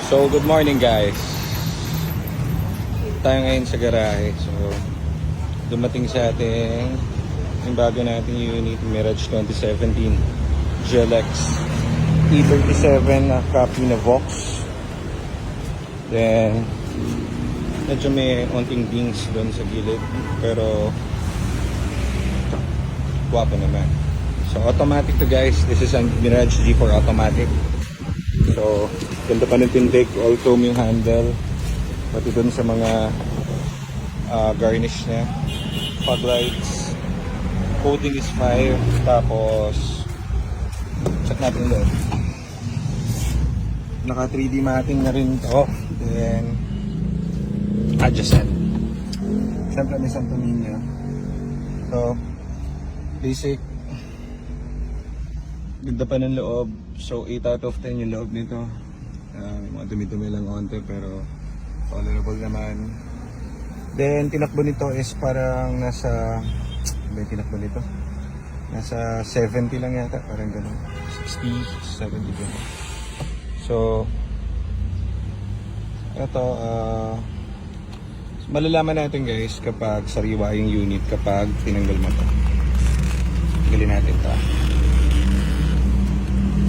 So, good morning guys. Tayo ngayon sa garahe. So, dumating sa ating yung bago nating unit, Mirage 2017 GLX E37 na copy na Vox. Then, medyo may onting dings doon sa gilid. Pero, guwapo naman. So, automatic to guys. This is a Mirage G4 automatic. So, ganda pa ng tindig, all chrome yung handle, pati dun sa mga garnish niya, fog lights, coating is 5, tapos check natin doon, naka 3D matting na rin to, then adjacent, syempre may Santo Niño. So basic, ganda pa ng loob. So 8 out of 10 yung loob nito. Mga dumi-dumi lang onte pero tolerable naman. Then tinakbo nito is parang nasa, ba yung tinakbo nito? Nasa 70 lang yata, parang gano'n. 60, 70 gano'n. So ito, malalaman natin guys kapag sariwa yung unit kapag tinanggal mo ito. Tanggalin natin ito.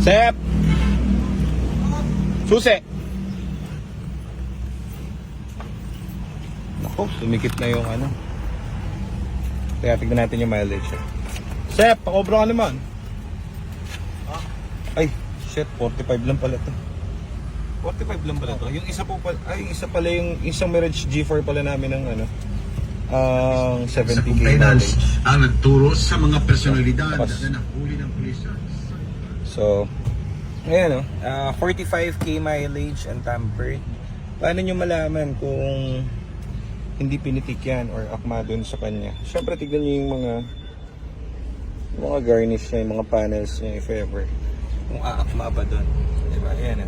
Sep! Susi! Naku, tumikit na yung ano. Kaya tignan natin yung mileage. Sep, pakobra ka naman. Ay, shit, 45 lang pala to. 45 lang pala to. Yung isa po pala, ay isa pala yung isang Mirage G4 pala namin ng ano. 70k mileage. Ang nagturo sa mga personalidad na nahuli ng pulisya. So, ayan o, 45k mileage and tampered. Paano nyo malaman kung hindi pinitik yan or akma dun sa kanya? Siyempre, tignan nyo yung mga garnish niya, yung mga panels niya if ever. Kung aakma ba dun. Diba? Ayan o.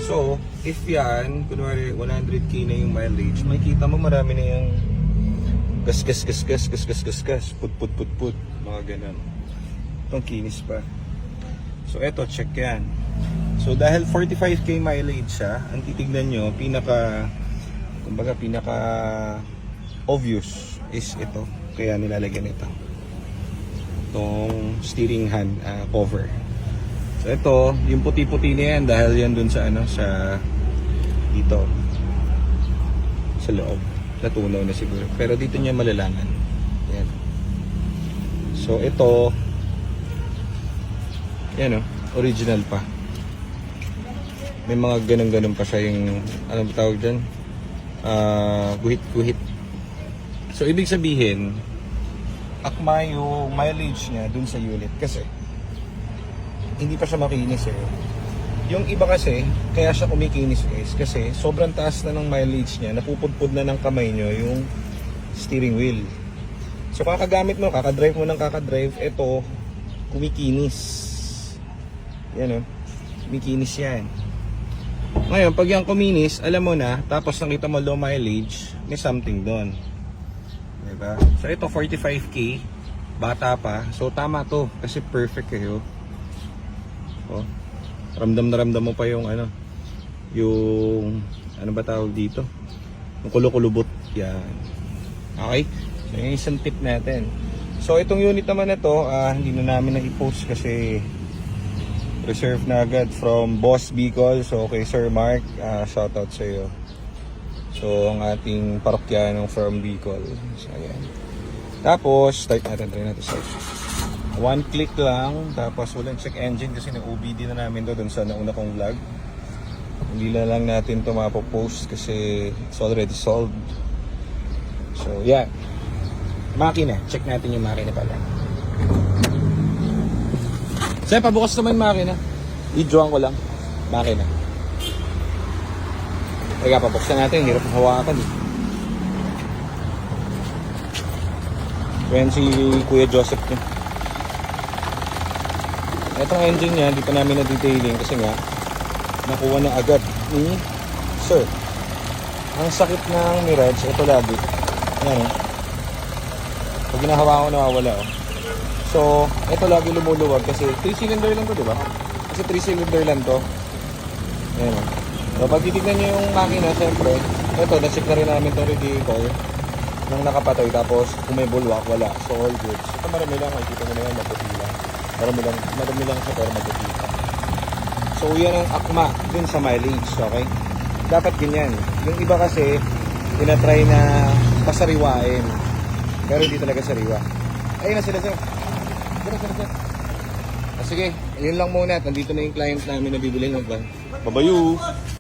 So, if yan, kunwari 100k na yung mileage, makikita mo marami na yung gas, put, mga ganun. Itong kinis pa. So eto, check yan. So dahil 45k mileage siya, ang titignan nyo, pinaka obvious is ito. Kaya nilalagyan ito. Itong steering hand cover. So ito, yung puti-puti na yan dahil yan dun sa sa dito. Sa loob. Natunaw na siguro. Pero dito niya malalaman. Yan. So ito, yan o, original pa. May mga ganun-ganun pa siya yung, ano ba tawag dyan? Guhit-guhit. So, ibig sabihin, akma yung mileage niya dun sa unit. Kasi, hindi pa siya makinis eh. Yung iba kasi, kaya siya kumikinis guys. Kasi, sobrang taas na ng mileage niya, napupudpud na ng kamay nyo yung steering wheel. So, kakagamit mo, kakadrive mo ng kakadrive, ito, kumikinis. Yan o, kumikinis yan. Ngayon, pag yung kuminis, alam mo na, tapos nakita mo low mileage, may something doon. Diba? So ito, 45k, bata pa. So tama to, kasi perfect kayo. Oh, ramdam na ramdam mo pa yung ano ba tawag dito? Yung kulukulubot. Yan. Okay? So yung isang tip natin. So itong unit naman na to, hindi na namin na-i-post kasi reserve na agad from Boss Bicol. So kay Sir Mark, shoutout sa iyo. So ang ating parokyanong from Bicol. So ayan. Tapos start natin, try natin start. One click lang, tapos walang check engine kasi na-OBD na namin doon sa nauna kong vlog. Hindi na lang natin ito mapopost kasi it's already solved. So yeah, makina, check natin yung makina pala. Sir, pabukas naman yung makina. I-joan ko lang. Makina. Teka, pabuksan natin. Hirap hawakan eh. Ayan si Kuya Joseph niya. Itong engine niya, di pa namin na-detailing kasi nga nakuha na agad ni Sir. Ang sakit ng Mirage, ito lagi. Ayan o. Pag ginahawa ko, nawawala o. So, ito lagi lumuluwag kasi 3-cylinder lang to, di ba? Kasi 3-cylinder lang to. Ayan o. So, pag titignan nyo yung makina, siyempre, ito, nasik na rin namin itong radiator nang nakapatay, tapos kung may bulwak, wala. So, all good. So, ito marami lang, makikita mo na yan, maputi lang. Marami lang siya, pero maputi pa. So, yan ang akma dun sa mileage, okay? Dapat ganyan. Yung iba kasi, tinatry na pasariwain. Pero hindi talaga sariwa. Ayun na sila, sir. Sir. Sige, yun lang muna. Nandito na yung client namin na bibili ng van. Babayu!